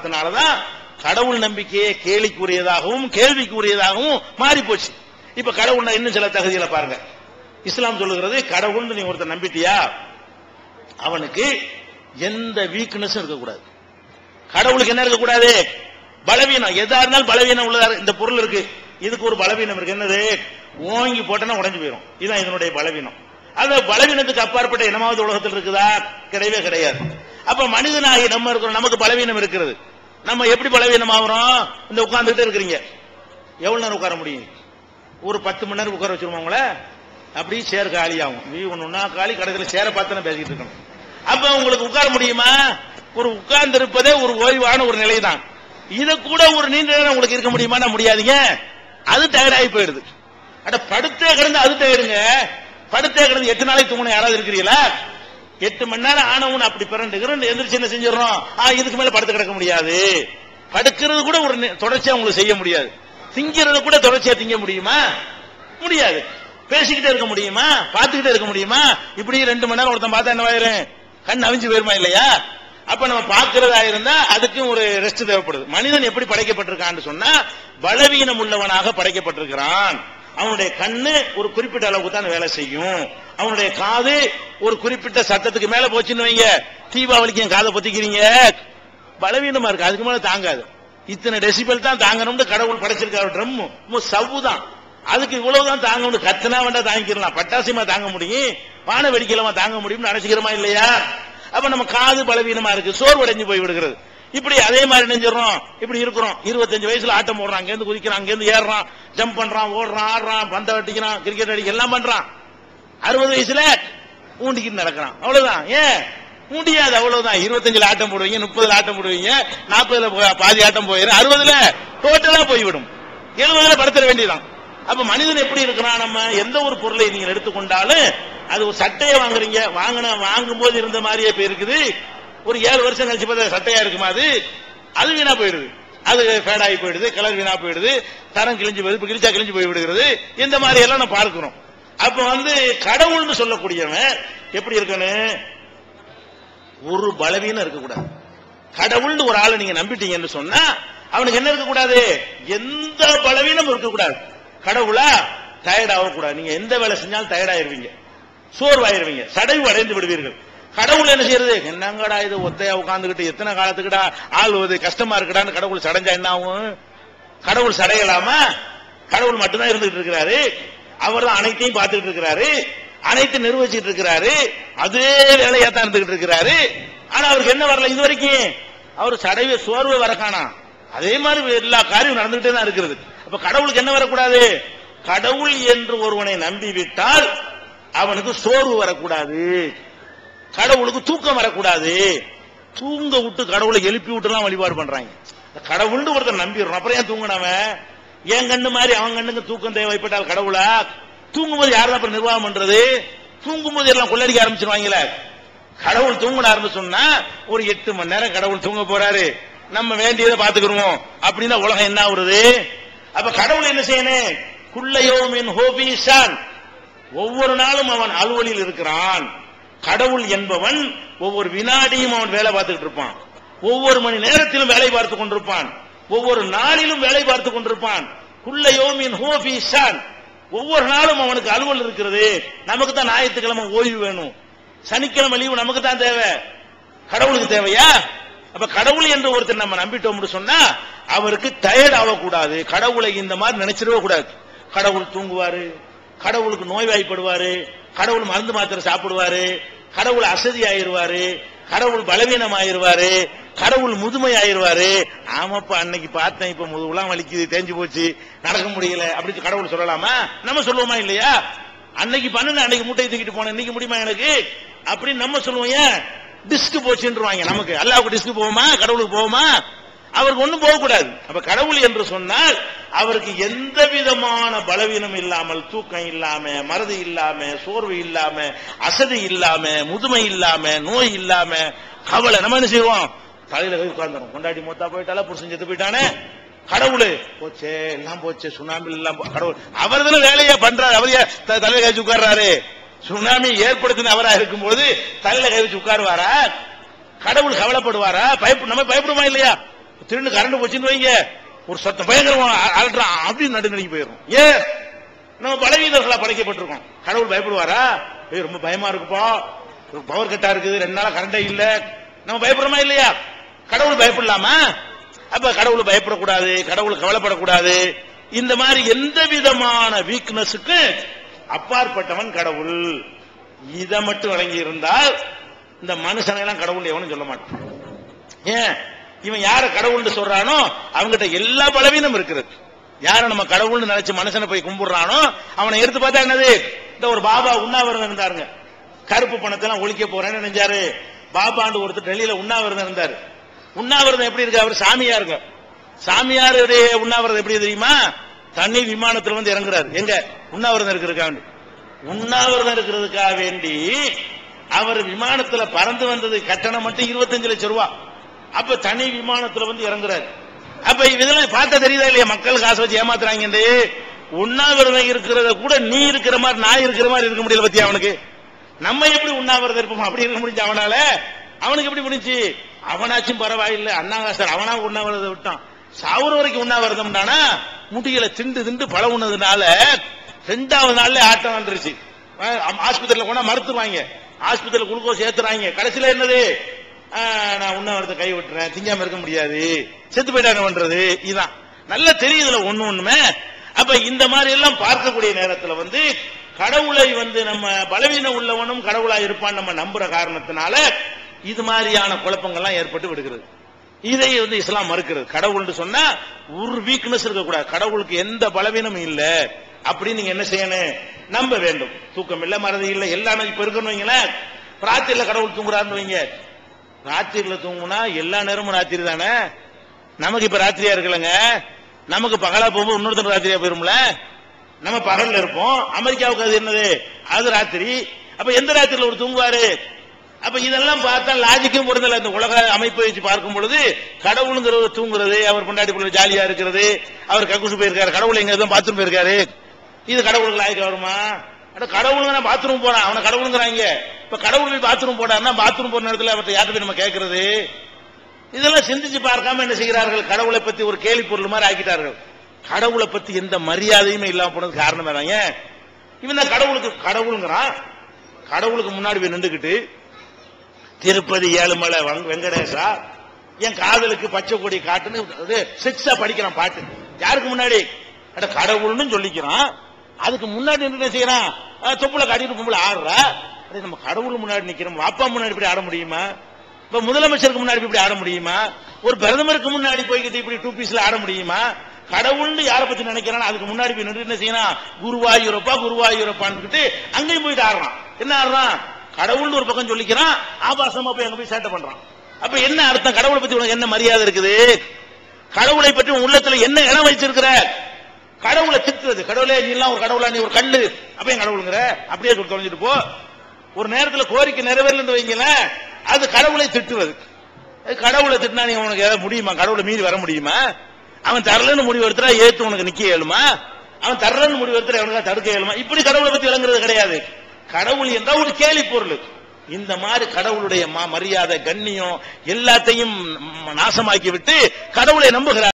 அதனாலதான் கடவுள் நம்பிக்கையே கேலிக்குரியதாகவும் கேள்விக்குரியதாகவும் மாறி போச்சு. இப்ப கடவுள் இன்னும் சில தகுதிகளை பாருங்க. இஸ்லாம் சொல்லுகிறது, கடவுள் நீ ஒருத்தர் நம்பிட்டியா, அவனுக்கு எந்த வீக்னஸும் இருக்கக்கூடாது. கடவுளுக்கு என்ன இருக்கக்கூடாது? பலவீனம். எதா இருந்தாலும் பலவீனம் உள்ளதா. இந்த பொருள் இருக்கு, இதுக்கு ஒரு பலவீனம் இருக்கு. என்னது? ஓங்கி போட்டனா உடைஞ்சு போயிடும். இதுதான் இதனுடைய பலவீனம். அந்த பலவீனத்துக்கு அப்பாற்பட்ட என்னமாவது உலகத்தில் இருக்குதா? கிடையவே கிடையாது. அப்ப மனிதனாகி நம்ம இருக்கிறோம், நமக்கு பலவீனம் இருக்கிறது. நம்ம எப்படி பலவீனம் ஆகிறோம்? இந்த உட்கார்ந்துட்டு இருக்கிறீங்க, எவ்வளவு நேரம் உட்கார முடியும்? ஒரு 10 மணி நேரம் உட்கார வச்சிருவோம் உங்களை. அப்படி சேர் காலி ஆகும். நீ ஒண்ணுன்னா காலி கடைசியில் சேர பார்த்து பேசிட்டு இருக்கணும். அப்ப உங்களுக்கு உட்கார முடியுமா? ஒரு உட்கார்ந்து இருப்பதே ஒரு ஓய்வான ஒரு நிலை தான். இதை கூட ஒரு நீண்ட நேரம் உங்களுக்கு இருக்க முடியுமா? முடியாதுங்க. அது டயர்டாகி போயிடுது. அட படுத்தே கிடந்து அது டயர்டுங்க. படுத்தே கிடந்து 8 நாளைக்கு தூங்கணும் யாராவது இருக்கிறீங்களா? 8 மணி நேரம் ஆனவன் அப்படி பிறண்டு எந்திரிச்சு என்ன செஞ்சிடறோம்? இதுக்கு மேல படுத்து கிடக்க முடியாது. படுக்கிறது கூட ஒரு தொடர்ச்சியா உங்களுக்கு செய்ய முடியாது. திங்கிறது கூட தொடர்ச்சியா திங்க முடியுமா? முடியாது. பேசிக்கிட்டே இருக்க முடியுமா? பார்த்துக்கிட்டே இருக்க முடியுமா? இப்படி 2 மணி நேரம் ஒருத்தன் பார்த்தா என்னவாயிரும்? கண் அவிஞ்சு போயிருமா இல்லையா? அப்ப நம்ம பார்க்கிறதா இருந்தா அதுக்கும் ஒரு ரெஸ்ட் தேவைப்படுது. மனிதன் எப்படி படைக்கப்பட்டிருக்கான்னு சொன்னா பலவீனம் உள்ளவனாக படைக்கப்பட்டிருக்கிறான். அவனுடைய கண்ணு ஒரு குறிப்பிட்ட அளவுக்கு தான் வேலை செய்யும். அவனுடைய காது ஒரு குறிப்பிட்ட சத்தத்துக்கு மேல போச்சுன்னு வைங்க, தீபாவளிக்கு என் காதை பொத்திக்கிறீங்க, பலவீனமா இருக்கு, அதுக்கு மேல தாங்காது. இத்தனை டெசிபல் தான் தாங்கணும்னு கடவுள் படைச்சிருக்காரு. ட்ரம் சவ்வு தான், அதுக்கு இவ்வளவுதான் தாங்கணும். கத்தனா வேண்டாம் தாங்கிக்கலாம், பட்டாசியமா தாங்க முடியும், வான வெடிக்கலமா தாங்க முடியும்னு நினைச்சுக்கிறோமா இல்லையா? அப்ப நம்ம காது பலவீனமா இருக்கு, சோர்வடைஞ்சு போய் விடுகிறது. இப்படி அதே மாதிரி நினைஞ்சிடறோம். இப்படி இருக்கிறோம். 25 வயசுல ஆட்டம் போடுறான், அங்கிருந்து குதிக்கிறான், அங்கிருந்து ஏறான், ஜம்ப் பண்றான், ஓடுறான், ஆடுறான், பந்த அடிக்கிறான், கிரிக்கெட் அடிக்க எல்லாம் பண்றான். 60 வயசுல ஊண்டிக்கிட்டு நடக்கிறான். அவ்வளவுதான். ஏன் முடியாது? அவ்வளவுதான். 25ல ஆட்டம் போடுவீங்க, 30ல ஆட்டம் போடுவீங்க, 40ல பாதி ஆட்டம் போயிடும், 60ல டோட்டலா போய்விடும், 70ல படுத்துற வேண்டியதான். அப்ப மனிதன் எப்படி இருக்கிறான்? நம்ம எந்த ஒரு பொருளை நீங்க எடுத்துக்கொண்டாலும் அது ஒரு சட்டையை வாங்குறீங்க, வாங்கும் போது இருந்த மாதிரியே போயிருக்குது. ஒரு 7 வருஷம் கழிச்சு பார்த்தா சட்டையா இருக்குமா? அது வீணா போயிடுது, அது ஃபேட் ஆகி போயிடுது, கலர் வீணா போயிடுது, தரம் கிழிஞ்சு போயிடுது, கிழிச்சா கிழிஞ்சு போய் விடுகிறது. இந்த மாதிரி எல்லாம் நம்ம பார்க்கிறோம். அப்ப கடவுள்னு சொல்லக்கூடியவன் எப்படி இருக்கணும்? ஒரு பலவீனம் இருக்கக்கூடாது. கடவுள்னு ஒரு ஆளை நீங்க நம்பிட்டீங்கன்னு சொன்னா அவனுக்கு என்ன இருக்கக்கூடாது? எந்த பலவீனம் இருக்கக்கூடாது. கடவுளா டயர்ட் ஆகக்கூடாது. நீங்க எந்த வேலை செஞ்சாலும் டயர்ட் ஆயிருவீங்க, சோர்வாயிருவீங்க, சடைவு அடைந்து விடுவீர்கள். கடவுள் என்ன செய்யறது? என்னங்கடா இது ஒத்தையா உட்கார்ந்துகிட்டு எத்தனை காலத்துக்குடா ஆள்வது கஷ்டமா இருக்குடான்னு கடவுள் சடைஞ்சா என்ன ஆகும்? கடவுள் சடையலாமா? கடவுள் மட்டும்தான் இருந்துகிட்டு இருக்கிறாரு. அவர் தான் அனைத்தையும் பார்த்துட்டு இருக்கிறாரு, அனைத்தையும் நிர்வகிச்சுட்டு இருக்கிறாரு, அதே வேலையா தான் இருந்துகிட்டு இருக்கிறாரு. ஆனா அவருக்கு என்ன வரல இது வரைக்கும்? அவர் சடைவை சோர்வை வரக்கானா. அதே மாதிரி எல்லா காரியம் நடந்துகிட்டே தான் இருக்கிறது. அப்ப கடவுளுக்கு என்ன வரக்கூடாது? கடவுள் என்று ஒருவனை நம்பிவிட்டால் அவனுக்கு சோர்வு வரக்கூடாது, கடவுளுக்கு தூக்கம் வரக்கூடாது. தூங்க விட்டு கடவுளை எழுப்பி விட்டு எல்லாம் வழிபாடு பண்றாங்க. கடவுள்னு ஒருத்தர் நம்பிடுறோம், அப்புறம் ஏன் தூங்கினவன்? என் கண்ணு மாதிரி அவன் கண்ணுக்கு தூக்கம் தேவைப்பட்டால் கடவுளா? தூங்கும்போது யாரும் அப்புறம் நிர்வாகம் பண்றது? தூங்கும்போது எல்லாம் கொள்ளடிக்க ஆரம்பிச்சிருவாங்கள. கடவுள் தூங்கினார்னு சொன்னா ஒரு 8 மணி நேரம் கடவுள் தூங்க போறாரு, நம்ம வேண்டியதை பாத்துக்கிறோம் அப்படின்னா உலகம் என்ன ஆகுறது? அப்ப கடவுள் என்ன செய்யணும்? குல்லையோமின் ஹோபிஷான், ஒவ்வொரு நாளும் அவன் அலுவலில் இருக்கிறான். கடவுள் என்பவன் ஒவ்வொரு வினாடியும் அவன் வேலை பார்த்துக்கிட்டு இருப்பான், ஒவ்வொரு மணி நேரத்திலும் வேலை பார்த்துக் கொண்டிருப்பான், ஒவ்வொரு நாளிலும் வேலை பார்த்துக் கொண்டிருப்பான். குல்லையோமின் ஹோபிஷான், ஒவ்வொரு நாளும் அவனுக்கு அலுவல் இருக்கிறது. நமக்கு தான் ஞாயிற்றுக்கிழமை ஓய்வு வேணும், சனிக்கிழமை லீவு நமக்கு தான் தேவை, கடவுளுக்கு தேவையா? அப்ப கடவுள் என்று ஒருத்தர் நம்ம நம்பிட்டோம்னு சொன்னா அவருக்கு டயர்ட் ஆகக்கூடாது. கடவுளை இந்த மாதிரி நினைச்சிடவே கூடாது. கடவுள் தூங்குவாரு, கடவுளுக்கு நோய்வாய்ப்படுவாரு, கடவுள் மருந்து மாத்திரை சாப்பிடுவாரு, கடவுள் அசதி ஆயிருவாரு, கடவுள் பலவீனம் ஆயிருவாரு, கடவுள் முதுமை ஆயிருவாரு. ஆமாப்பா அன்னைக்கு பார்த்தேன், இப்ப முதுகுலாம் வலிக்குது, தேஞ்சு போச்சு, நடக்க முடியல அப்படின்னு கடவுள் சொல்லலாமா? நம்ம சொல்லுவோமா இல்லையா? அன்னைக்கு பண்ணுன, அன்னைக்கு மூட்டை தூக்கிட்டு போனேன், இன்னைக்கு முடியுமா எனக்கு அப்படின்னு நம்ம சொல்லுவோம். ஏன்? டிஸ்க் போச்சுன்றுவாங்க. நமக்கு அல்லாஹ்வுக்கு டிஸ்க் போவோமா? கடவுளுக்கு போவோமா? அவருக்கு ஒண்ணும் போகக்கூடாது. அப்ப கடவுள் என்று சொன்னால் அவருக்கு எந்த விதமான பலவீனம் இல்லாமல், தூக்கம் இல்லாம, மறதி இல்லாம, சோர்வு இல்லாம, அசதி இல்லாம, முதுமை இல்லாம, நோய் இல்லாம, கவலை. நம்ம என்ன செய்வோம்? தலையில போய் உட்கார்ந்துரும். கொண்டாடி மூத்தா போயிட்டால, புருஷன் செத்து போயிட்டானே, கடவுள் போச்சே, எல்லாம் போச்சு, சுனாமி எல்லாம் கடவுள் அவர் தானே வேலையா பண்றாரு. அவரையா தலையில கழிச்சு உட்கார்றாரு? சுனாமி ஏற்படுத்தின அவரா இருக்கும்போது தலையில கை வச்சு உட்காருவாரா? கடவுள் கவலைப்படுவாரா? நம்ம பயப்படுமா இல்லையா? திருண்டு கரண்ட் போச்சுன்னு வைங்க, ஒரு சத்தம் பயங்கரமா அலட்டுறான், அப்படின்னு நடுநடுங்கி போயிடும். ஏன்? நம்ம பலவீனர்களா படைக்கப்பட்டிருக்கோம். கடவுள் பயப்படுவாரா? ரொம்ப பயமா இருக்குப்பா, பவர் கட்டா இருக்குது, 2 நாளா கரண்டே இல்ல, நம்ம பயப்படுறோமா இல்லையா? கடவுள் பயப்படலாமா? அப்ப கடவுள் பயப்படக்கூடாது, கடவுள் கவலைப்படக்கூடாது. இந்த மாதிரி எந்த விதமான வீக்னஸுக்கு அப்பாற்பட்டவன் கடவுள். இதை மட்டும் வழங்கி இருந்தால் இந்த மனுஷனை எல்லாம் கடவுள் எவனும் சொல்ல மாட்டான். ஏன்? இவன் யார கடவுள் சொல்றானோ அவங்கிட்ட எல்லா பலவீனம் இருக்கிறது. யார நம்ம கடவுள்னு நினைச்சு மனுஷனை போய் கும்பிடுறானோ அவனை எடுத்து பார்த்தா என்னது? இந்த ஒரு பாபா உண்ணாவிரதம் இருந்தாருங்க, கருப்பு பணத்தெல்லாம் ஒழிக்க போறேன்னு நினைச்சாரு. பாபாண்டு ஒருத்தர் டெல்லியில உண்ணாவிரதம் இருந்தாரு. உண்ணாவிரதம் எப்படி இருக்கு? அவர் சாமியாருங்க. சாமியாருடைய உண்ணாவிரதம் எப்படி தெரியுமா? தண்ணி விமானத்தில் வந்து இறங்குறாரு. எங்க? உண்ணாவிரதம் இருக்கிறதுக்காக, உண்ணாவிரதம் இருக்கிறதுக்காக வேண்டி அவர் விமானத்துல பறந்து வந்தது கட்டணம் மட்டும் 25 லட்சம் ரூபாய். அப்ப தனி விமானத்துல வந்து இறங்குறாரு. அப்ப இதெல்லாம் பார்த்தா தெரியுதா இல்லையா? மக்கள் காசு வச்சு ஏமாத்துறாங்க. உண்ணாவிரதம் இருக்கிறத கூட நீ இருக்கிற மாதிரி நான் இருக்கிற மாதிரி இருக்க முடியல பத்தியா அவனுக்கு. நம்ம எப்படி உண்ணாவிரதம் இருப்போம் அப்படி இருக்க முடிஞ்சு அவனால? அவனுக்கு எப்படி முடிஞ்சு? அவனாச்சும் பரவாயில்லை, அண்ணாங்காசர் அவனா உண்ணாவிரதம் விட்டான். சாவுற வரைக்கும் உண்ணாவிரதம் தானா? முடியல, திண்டு திண்டு பல உண்ணதுனால 2வது நாள்ல ஆட்டம் வந்துருச்சு. ஆஸ்பத்திரியில போனா மறுத்துவாங்க, ஆஸ்பத்திரியில குளுக்கோஸ் ஏத்துறாங்க. கடைசியில என்னது? நான் உண்ணாவிரதத்தை கை விட்டுறேன், திங்காம இருக்க முடியாது, செத்து போயிட்டா என்ன பண்றது? இதுதான் நல்ல தெரியுதுல ஒண்ணுமே. அப்ப இந்த மாதிரி எல்லாம் பார்க்கக்கூடிய நேரத்தில் வந்து கடவுளை வந்து நம்ம பலவீனம் உள்ளவனும் கடவுளா இருப்பான் நம்ம நம்புற காரணத்தினால இது மாதிரியான குழப்பங்கள்லாம் ஏற்பட்டு விடுகிறது. இதை வந்து இஸ்லாம் மறுக்கிறது. கடவுள்னு சொன்னா ஒரு வீக்னஸ் இருக்கக்கூடாது, கடவுளுக்கு எந்த பலவீனமும் இல்ல அப்படின்னு நீங்க என்ன செய்யணும்? நம்ப வேண்டும். தூக்கம் இல்ல, மறதி இல்ல, எல்லாம் இப்ப இருக்கணும் வைங்களேன். ராத்திரில கடவுள் தூங்குறாருன்னு வைங்க, ராத்திரில தூங்குனா எல்லா நேரமும் ராத்திரி தானே. நமக்கு இப்ப ராத்திரியா இருக்கலங்க, நமக்கு பகலா போகும்போது இன்னொருத்தர் ராத்திரியா போயிரும்ல. நம்ம பகல்ல இருப்போம், அமெரிக்காவுக்கு அது என்னது? அது ராத்திரி. அப்ப எந்த ராத்திரில ஒரு தூங்குவாரு? அப்ப இதெல்லாம் பார்த்தா லாஜிக்கும் பொருந்தல. இந்த உலக அமைப்பை வச்சு பார்க்கும் பொழுது கடவுளுங்கிறது தூங்குறது, அவர் பொண்டாட்டி பிள்ளை ஜாலியா இருக்கிறது, அவர் கக்கூசு போயிருக்காரு, கடவுள் எங்க எதுவும் பாத்ரூம் போயிருக்காரு, இது கடவுளுக்கு லாய்க்கு வருமா? கடவுளுங்க பாத்ரூம் போறான், அவனை கடவுளுங்கிறாங்க. இப்ப கடவுள் பாத்ரூம் போடாருன்னா பாத்ரூம் போற நேரத்தில் அவர்கிட்ட யார்கிட்ட போய் நம்ம கேட்கறது? இதெல்லாம் சிந்திச்சு பார்க்காம என்ன செய்கிறார்கள்? கடவுளை பத்தி ஒரு கேலி பொருள் மாதிரி ஆக்கிட்டார்கள். கடவுளை பத்தி எந்த மரியாதையுமே இல்லாம போனது காரணம் வேறாங்க. இவன் தான் கடவுளுக்கு கடவுளுங்கிறான். கடவுளுக்கு முன்னாடி போய் நின்றுகிட்டு திருப்பதி ஏழுமலை வெங்கடேசா என் காதலுக்கு பச்சை கொடி காட்டுன்னு சிக்ஸா படிக்கிறான் பாட்டு. யாருக்கு முன்னாடி? கடவுள்னு சொல்லிக்கிறான். அதுக்கு முன்னாடி என்ன செய்யறான்? தொப்புல கட்டிட்டு பொம்பளை ஆடுற. நம்ம கடவுள் முன்னாடி நிக்கிறோம், அப்பா முன்னாடி இப்படி ஆட முடியுமா? இப்ப முதலமைச்சருக்கு முன்னாடி இப்படி ஆட முடியுமா? ஒரு பிரதமருக்கு முன்னாடி போய்கிட்டு இப்படி 2 பீஸ்ல ஆட முடியுமா? கடவுள்னு யாரை பத்தி நினைக்கிறான் அதுக்கு முன்னாடி போய் நின்று என்ன செய்யறான்? குருவாயூரப்பா குருவாயூரப்பான்னு அங்கேயும் போயிட்டு ஆடுறான். என்ன ஆடுறான்? கடவுள்னு ஒரு பக்கம் சொல்லிக்கிறான், ஆபாசமா போய் அங்க போய் சேட்டை பண்றான். அப்ப என்ன அர்த்தம்? கடவுளை பத்தி உனக்கு என்ன மரியாதை இருக்குது? கடவுளை பற்றி உன் உள்ளத்துல என்ன இடம் வச்சிருக்கிற? கடவுளை திட்டுறது, கடவுளே நீ எல்லாம் ஒரு கடவுளா, நீ ஒரு கல்லு, அப்ப கடவுளுங்கிற அப்படியே தொலைஞ்சிட்டு போ. ஒரு நேரத்தில் கோரிக்கை நிறைவேறலன்னு வைங்களேன், அது கடவுளை திட்டுவது. கடவுளை திட்டினா நீங்க உனக்கு ஏதாவது முடியுமா? கடவுளை மீறி வர முடியுமா? அவன் தரலன்னு முடிவு எடுத்துறா ஏத்து உனக்கு நிக்க இயலுமா? அவன் தரலன்னு முடிவு எடுத்துற அவனுக்கு தடுக்க இயலுமா? இப்படி கடவுளை பத்தி விளங்குறது கிடையாது. கடவுள் என்றால் ஒரு கேலி பொருள். இந்த மாதிரி கடவுளுடைய மரியாதை கண்ணியம் எல்லாத்தையும் நாசமாக்கி விட்டு கடவுளை நம்புகிறார்.